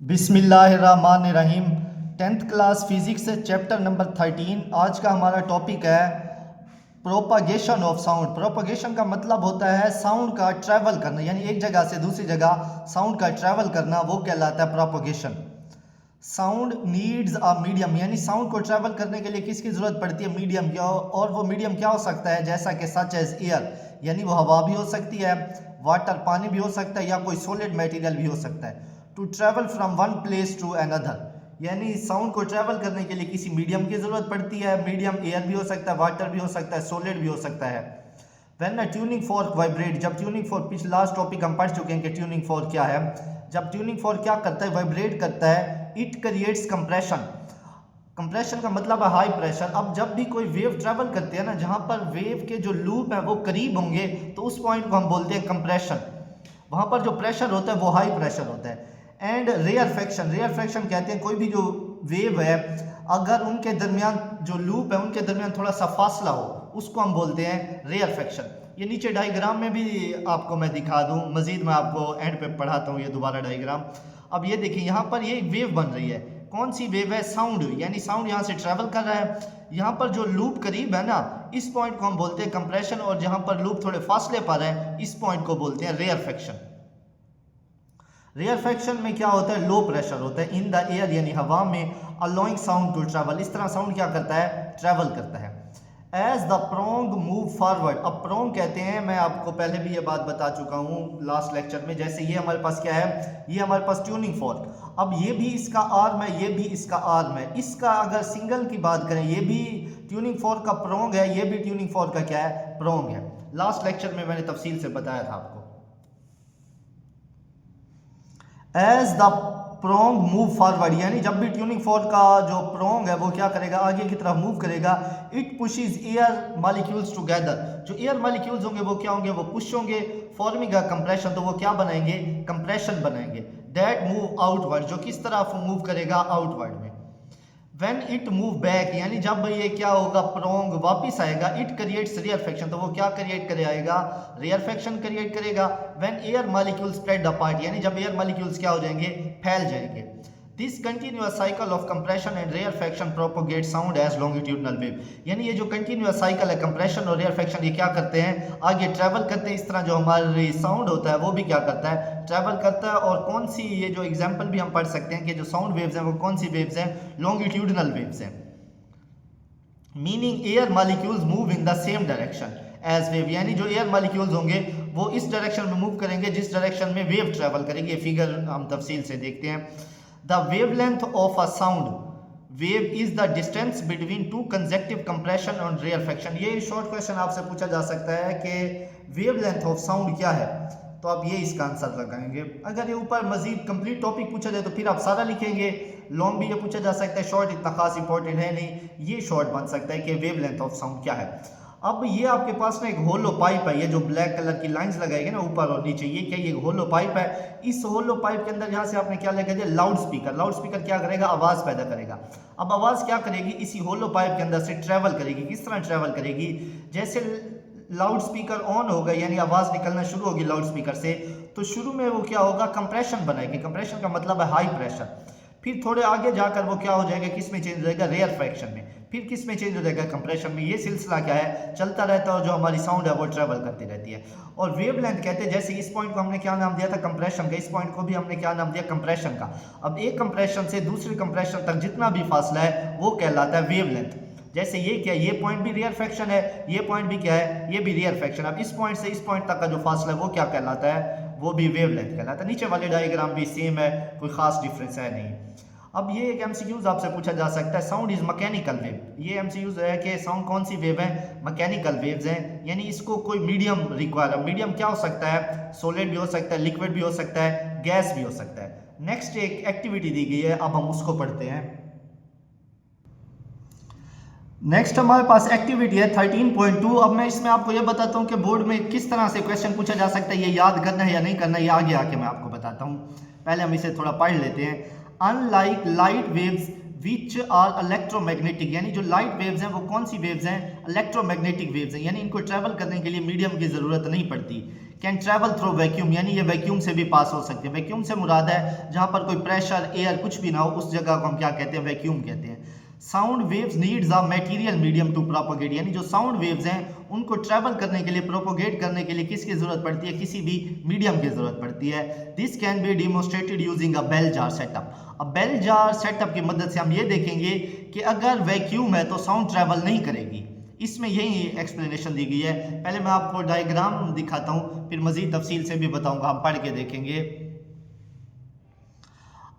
बिस्मिल्लाहिर्रहमानिर्रहीम। 10th class physics chapter number 13। आज का हमारा टॉपिक है प्रोपागेशन ऑफ साउंड। प्रोपागेशन का मतलब होता है साउंड का ट्रैवल करना, यानी एक जगह से दूसरी जगह साउंड का ट्रैवल करना, वो कहलाता है propagation. Sound needs a medium, यानी साउंड को ट्रैवल करने के लिए किसकी ज़रूरत पड़ती है? मीडियम की। और वो मीडियम क्या हो सकता है? जैसा कि सच एज एयर, यानी वो हवा भी हो सकती है, वाटर पानी भी हो सकता है, या कोई सॉलिड मटेरियल भी हो सकता है। To travel from one place to another, यानी साउंड को ट्रैवल करने के लिए किसी मीडियम की ज़रूरत पड़ती है। मीडियम एयर भी हो सकता है, वाटर भी हो सकता है, सॉलिड भी हो सकता है। When a tuning fork vibrate, जब ट्यूनिंग फोर्क, पिछले लास्ट टॉपिक हम पढ़ चुके हैं कि ट्यूनिंग फोर्क क्या है। जब ट्यूनिंग फोर्क क्या करता है? वाइब्रेट करता है, इट क्रिएट्स कंप्रेशन। कंप्रेशन का मतलब है हाई प्रेशर। अब जब भी कोई वेव ट्रैवल करती है ना, जहां पर वेव के जो लूप है वो करीब होंगे, तो उस पॉइंट को हम बोलते हैं कंप्रेशन। वहां पर जो प्रेशर होता है वो हाई प्रेशर होता है। एंड रेयरफेक्शन, रेयरफेक्शन कहते हैं कोई भी जो वेव है, अगर उनके दरमियान जो लूप है उनके दरमियान थोड़ा सा फासला हो, उसको हम बोलते हैं रेयरफेक्शन। ये नीचे डायग्राम में भी आपको मैं दिखा दूं, मजीद मैं आपको एंड पे पढ़ाता हूँ ये दोबारा डायग्राम। अब ये देखिए, यहाँ पर ये वेव बन रही है। कौन सी वेव है? साउंड, यानी साउंड यहाँ से ट्रेवल कर रहा है। यहाँ पर जो लूप करीब है ना, इस पॉइंट को हम बोलते हैं कंप्रेशन, और जहाँ पर लूप थोड़े फासले पर है, इस पॉइंट को बोलते हैं रेयरफेक्शन। रेयरफेक्शन में क्या होता है? लो प्रेशर होता है इन द एयर, यानी हवा में, अलोइंग साउंड टू ट्रैवल। इस तरह साउंड क्या करता है? ट्रैवल करता है। As the prong move forward, अब प्रोंग कहते हैं, मैं आपको पहले भी ये बात बता चुका हूँ लास्ट लेक्चर में। जैसे ये हमारे पास क्या है? ये हमारे पास ट्यूनिंग फोर्क। अब ये भी इसका आर्म है, ये भी इसका आर्म है। इसका अगर सिंगल की बात करें, ये भी ट्यूनिंग फोर्क का प्रोंग है, ये भी ट्यूनिंग फोर्क का क्या है? प्रोंग है। लास्ट लेक्चर में मैंने तफसील से बताया था आपको। As the prong move forward, यानी जब भी ट्यूनिंग फोर्क का जो प्रोंग है वो क्या करेगा? आगे की तरफ मूव करेगा। It pushes air molecules together, जो एयर मॉलिक्यूल्स होंगे वो क्या होंगे? वो पुश होंगे, फॉर्मिंग अ कंप्रेशन, तो वो क्या बनाएंगे? कंप्रेशन बनाएंगे। दैट मूव आउटवर्ड, जो किस तरफ मूव करेगा? आउटवर्ड में। When it move back, यानी जब ये क्या होगा? प्रोंग वापिस आएगा, इट क्रिएट्स रेयरफेक्शन, तो वो क्या क्रिएट करे आएगा? रेयरफेक्शन क्रिएट करेगा। When air molecules spread apart, यानी जब एयर मॉलिक्यूल्स क्या हो जाएंगे? फैल जाएंगे। This continuous cycle of compression and rarefaction propagate sound as longitudinal wave, यानी ये जो कंटिन्यूअस साइकिल है कंप्रेशन और रेयरफेक्शन, ये क्या करते हैं? आगे ट्रैवल करते हैं। इस तरह जो हमारी साउंड होता है वो भी क्या करता है? ट्रैवल करता है। और कौन सी, ये जो एग्जांपल भी हम पढ़ सकते हैं कि जो साउंड वेव्स हैं वो कौन सी वेव्स हैं? लॉन्गिट्यूडनल वेव्स हैं। Meaning air molecules move in the same direction as wave, यानी जो एयर मॉलिक्यूल्स होंगे वो इस डायरेक्शन में मूव करेंगे जिस डायरेक्शन में वेव ट्रैवल करेगी। ये फिगर हम तफसील से देखते हैं। The wavelength of a sound wave is the distance between two consecutive compression and rarefaction। ये शॉर्ट क्वेश्चन आपसे पूछा जा सकता है कि wavelength of sound क्या है, तो आप ये इसका आंसर लगाएंगे। अगर ये ऊपर मजीद कंप्लीट टॉपिक पूछा जाए तो फिर आप सारा लिखेंगे। लॉन्ग भी ये पूछा जा सकता है, शॉर्ट इतना खास इंपॉर्टेंट है नहीं। ये शॉर्ट बन सकता है कि वेवलेंथ ऑफ साउंड क्या है। अब ये आपके पास ना एक होलो पाइप है, ये जो ब्लैक कलर की लाइंस लगाएंगे ना ऊपर और नीचे, ये क्या? ये होलो पाइप है। इस होलो पाइप के अंदर यहाँ से आपने क्या लगा दिया? Loud speaker. लाउड स्पीकर क्या करेगा? आवाज़ पैदा करेगा। अब आवाज़ क्या करेगी? इसी होलो पाइप के अंदर से ट्रैवल करेगी। किस तरह ट्रैवल करेगी? जैसे लाउड स्पीकर ऑन होगा, यानी आवाज़ निकलना शुरू होगी लाउड स्पीकर से, तो शुरू में वो क्या होगा? कंप्रेशन बनाएगी। कंप्रेशन का मतलब है हाई प्रेशर। फिर थोड़े आगे जाकर वो क्या हो जाएगा? किस में चेंज हो जाएगा? रेयरफेक्शन में। फिर किस में चेंज हो जाएगा? कंप्रेशन में। ये सिलसिला क्या है? चलता रहता है, और जो हमारी साउंड है वो ट्रैवल करती रहती है। और वेवलेंथ कहते हैं, जैसे इस पॉइंट को हमने क्या नाम दिया था? कंप्रेशन का। इस पॉइंट को भी हमने क्या नाम दिया? कंप्रेशन का। अब एक कंप्रेशन से दूसरे कंप्रेशन तक जितना भी फासला है वो कहलाता है वेवलेंथ। जैसे ये क्या है? ये पॉइंट भी रेयरफेक्शन है, ये पॉइंट भी क्या है? ये भी रेयरफेक्शन। अब इस पॉइंट से इस पॉइंट तक का जो फासला है वो क्या कहलाता है? वो भी वेवलेंथ कहलाता है। नीचे वाले डायग्राम भी सेम है, कोई खास डिफरेंस है नहीं। अब ये एक एमसीक्यूज आपसे पूछा जा सकता है, साउंड इज मैकेनिकल वेव। ये एमसीक्यूज है कि साउंड कौन सी वेव है? मैकेनिकल वेव्स हैं, यानी इसको कोई मीडियम रिक्वायर है। मीडियम क्या हो सकता है? सॉलिड भी हो सकता है, लिक्विड भी हो सकता है, गैस भी हो सकता है। नेक्स्ट एक एक्टिविटी दी गई है, अब हम उसको पढ़ते हैं। नेक्स्ट हमारे पास एक्टिविटी है 13.2। अब मैं इसमें आपको यह बताता हूँ कि बोर्ड में किस तरह से क्वेश्चन पूछा जा सकता है, ये याद करना है या नहीं करना है, ये आगे आके मैं आपको बताता हूँ। पहले हम इसे थोड़ा पढ़ लेते हैं। Unlike light waves, which are electromagnetic, यानी जो लाइट वेव्स हैं वो कौन सी वेव्स हैं, इलेक्ट्रोमैग्नेटिक वेव्स हैं, यानी इनको ट्रैवल करने के लिए मीडियम की ज़रूरत नहीं पड़ती। कैन ट्रैवल थ्रू वैक्यूम, यानी ये वैक्यूम से भी पास हो सकते हैं। वैक्यूम से मुराद है जहाँ पर कोई प्रेशर एयर कुछ भी ना हो, उस जगह को हम क्या कहते हैं, वैक्यूम कहते हैं। Sound waves needs a material medium to propagate, यानी जो साउंड वेव्स हैं उनको ट्रैवल करने के लिए, प्रोपोगेट करने के लिए किसकी जरूरत पड़ती है, किसी भी मीडियम की जरूरत पड़ती है। This can be demonstrated using a bell jar setup. अब बेल जार सेटअप की मदद से हम ये देखेंगे कि अगर वैक्यूम है तो साउंड ट्रैवल नहीं करेगी। इसमें यही एक्सप्लेनेशन दी गई है। पहले मैं आपको डायग्राम दिखाता हूँ, फिर मजीद तफसील से भी बताऊंगा, हम पढ़ के देखेंगे।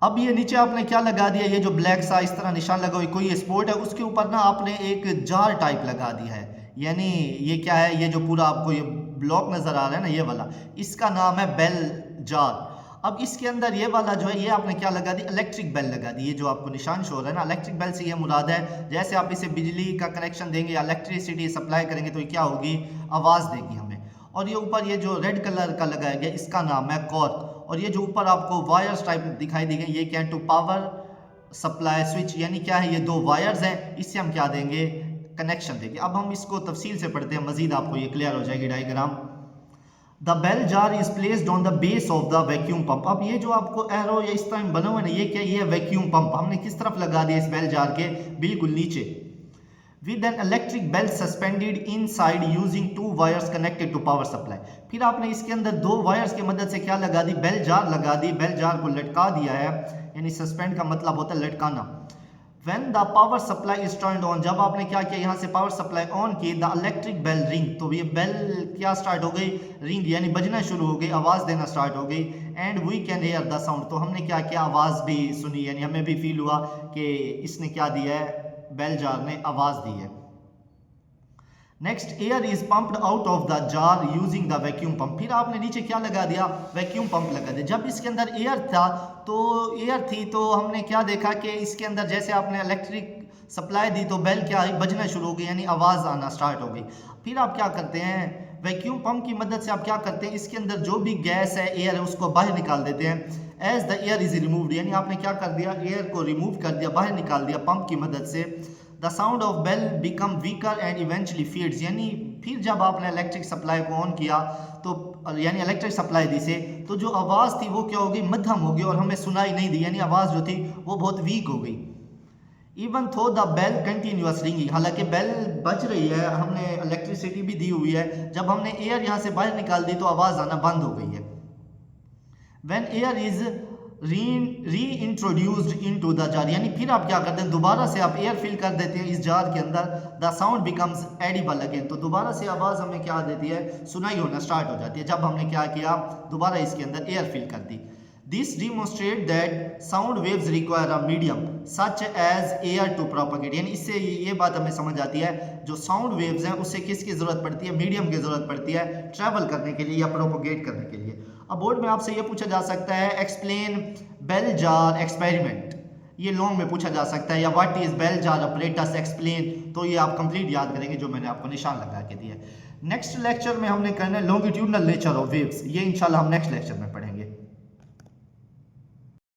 अब ये नीचे आपने क्या लगा दिया, ये जो ब्लैक सा इस तरह निशान लगा हुआ, कोई स्पोर्ट है, उसके ऊपर ना आपने एक जार टाइप लगा दिया है। यानी ये क्या है, ये जो पूरा आपको ये ब्लॉक नज़र आ रहा है ना, ये वाला, इसका नाम है बेल जार। अब इसके अंदर ये वाला जो है, ये आपने क्या लगा दी, इलेक्ट्रिक बेल लगा दी। ये जो आपको निशान शो हो रहा है ना, इलेक्ट्रिक बेल से ये मुराद है जैसे आप इसे बिजली का कनेक्शन देंगे या इलेक्ट्रिसिटी सप्लाई करेंगे तो ये क्या होगी, आवाज़ देगी हमें। और ये ऊपर ये जो रेड कलर का लगाया गया, इसका नाम है कॉर्क। और ये जो ऊपर आपको वायर्स टाइप दिखाई दी गई, ये क्या है, टू पावर सप्लाई स्विच, यानी क्या है, ये दो वायर्स हैं, इससे हम क्या देंगे, कनेक्शन देंगे। अब हम इसको तफसील से पढ़ते हैं, मजीद आपको ये क्लियर हो जाएगी diagram. The bell jar is placed on the base of the vacuum pump. अब ये जो आपको एरो या इस तरह बना हुआ है ना, ये क्या, ये वैक्यूम पंप हमने किस तरफ लगा दिया, इस बेल जार के बिल्कुल नीचे। With an electric bell suspended inside using 2 wires connected to power supply. फिर आपने इसके अंदर 2 वायर्स की मदद से क्या लगा दी, बेल जार लगा दी, बेल जार को लटका दिया है, यानी सस्पेंड का मतलब होता है लटकाना। When the power supply is turned on, जब आपने क्या किया, यहाँ से पावर सप्लाई ऑन की, द इलेक्ट्रिक बेल रिंग, तो ये बेल क्या स्टार्ट हो गई, रिंग, यानी बजना शुरू हो गई, आवाज़ देना स्टार्ट हो गई। And we can hear the sound, तो हमने क्या किया, आवाज़ भी सुनी, यानी हमें भी फील हुआ कि इसने क्या दिया है, बेल जार ने आवाज़ दी है। Next, air is pumped out of the jar using the vacuum pump. फिर आपने नीचे क्या लगा दिया, वैक्यूम पंप लगा दिया। जब इसके अंदर एयर था, तो एयर थी, तो हमने क्या देखा कि इसके अंदर जैसे आपने इलेक्ट्रिक सप्लाई दी तो बेल क्या बजना शुरू हो गई, यानी आवाज़ आना स्टार्ट हो गई। फिर आप क्या करते हैं, वैक्यूम पंप की मदद से आप क्या करते हैं, इसके अंदर जो भी गैस है, एयर है, उसको बाहर निकाल देते हैं। As the air is removed, यानी आपने क्या कर दिया, एयर को रिमूव कर दिया, बाहर निकाल दिया पंप की मदद से। The sound of bell become weaker and eventually fades, यानी फिर जब आपने इलेक्ट्रिक सप्लाई को ऑन किया तो यानी इलेक्ट्रिक सप्लाई दी से, तो जो आवाज़ थी वो क्या हो गई, मध्यम हो गई और हमें सुनाई नहीं दी, यानी आवाज़ जो थी वो बहुत वीक हो गई। इवन थो द बेल कंटिन्यूअस रिंगिंग, हालांकि बेल बज रही है, हमने इलेक्ट्रिसिटी भी दी हुई है, जब हमने एयर यहाँ से बाहर निकाल दी तो आवाज़ आना बंद हो गई है। व्हेन एयर इज री इंट्रोड्यूस्ड इनटू द जार, यानी फिर आप क्या करते हैं, दोबारा से आप एयर फिल कर देते हैं इस जार के अंदर। The sound becomes edible again, तो दोबारा से आवाज़ हमें क्या देती है, सुनाई होना स्टार्ट हो जाती है, जब हमने क्या किया, दोबारा इसके अंदर एयर फिल कर दी। This demonstrate that sound waves require a medium such as air to propagate, यानी इससे ये बात हमें समझ आती है, जो साउंड वेव्स हैं उससे किसकी ज़रूरत पड़ती है, मीडियम की ज़रूरत पड़ती है ट्रैवल करने के लिए या प्रोपोगेट करने के लिए। अब बोर्ड में आपसे ये पूछा जा सकता है, एक्सप्लेन बेल जार एक्सपेरिमेंट, ये लॉन्ग में पूछा जा सकता है, या what is bell jar apparatus explain, तो ये आप कंप्लीट याद करेंगे जो मैंने आपको निशान लगा के दिया है। नेक्स्ट लेक्चर में हमने करना है लॉन्गिट्यूडनल नेचर ऑफ वेव्स, ये इंशाल्लाह हम नेक्स्ट लेक्चर में पढ़ेंगे।